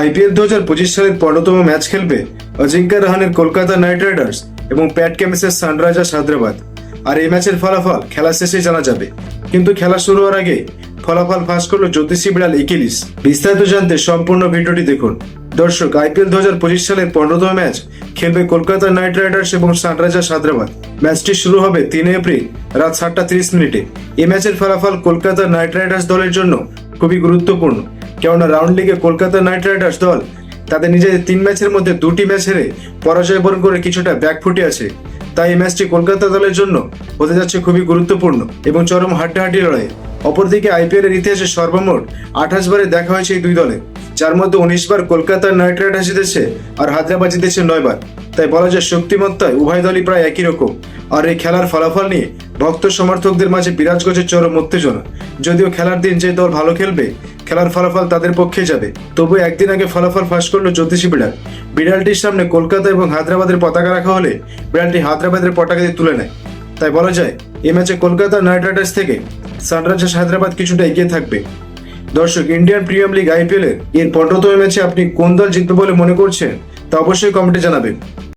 IPL 2025 সালের 15তম match খেলবে Ajinkya রাহানের Kolkata night Riders এবং প্যাট কামিন্সের সানরাইজার্স হায়দ্রাবাদ। আর এই ম্যাচের ফলাফল খেলা শেষে জানা যাবে, কিন্তু খেলা শুরু হওয়ার আগে ফলাফল ফাঁস করলো জ্যোতিষী বিড়াল একিলিস। বিস্তারিত জানতে সম্পূর্ণ ভিডিওটি দেখুন। দর্শক, আইপিএল 2025 সালের 15তম ম্যাচ খেলবে কলকাতা নাইট রাইডার্স এবং সানরাইজার্স হায়দ্রাবাদ। ম্যাচটি শুরু হবে 3 এপ্রিল রাত 7:30 এই ম্যাচের ফলাফল কলকাতা নাইট রাইডার্স দলের জন্য খুবই গুরুত্বপূর্ণ, কেননা রাউন্ড লিগে কলকাতা নাইট রাইডার্স দল তাদের নিজেদের 3 ম্যাচের মধ্যে 2টি ম্যাচ হেরে পরাজয় বরণ করে কিছুটা ব্যাকফুটে আছে। তাই এই ম্যাচটি কলকাতা দলের জন্য হতে যাচ্ছে খুবই গুরুত্বপূর্ণ এবং চরম হাড্ডাহাড্ডি লড়াই। অপরদিকে আইপিএল এর ইতিহাসে সর্বমোট 28 বারে দেখা হয়েছে এই দুই দলে, যার মধ্যে 19 বার কলকাতা নাইট রাইডার্স জিতেছে আর হায়দ্রাবাদ জিতেছে 9 বার। তাই বলা যায় শক্তিমত্তায় উভয় দলই প্রায় একই রকম। আর এই খেলার ফলাফল নিয়ে ভক্ত সমর্থকদের মাঝে বিরাজ করছে চরম উত্তেজনা। যদিও খেলার দিন যে দল ভালো খেলবে খেলার ফলাফল তাদের পক্ষে যাবে, তবু একদিন আগে ফলাফল ফাঁস করলো জ্যোতিষী বিড়াল। বিড়ালটির সামনে কলকাতা এবং হায়দ্রাবাদের পতাকা রাখা হলে বিড়ালটি হায়দ্রাবাদের পতাকা দিয়ে তুলে নেয়। তাই বলা যায় এই ম্যাচে কলকাতা নাইট রাইডার্স থেকে সানরাইজার্স হায়দ্রাবাদ কিছুটা এগিয়ে থাকবে। দর্শক, ইন্ডিয়ান প্রিমিয়ার লিগ আইপিএল এর 15তম ম্যাচে আপনি কোন দল জিতবে বলে মনে করছেন তা অবশ্যই কমেন্টে জানাবেন।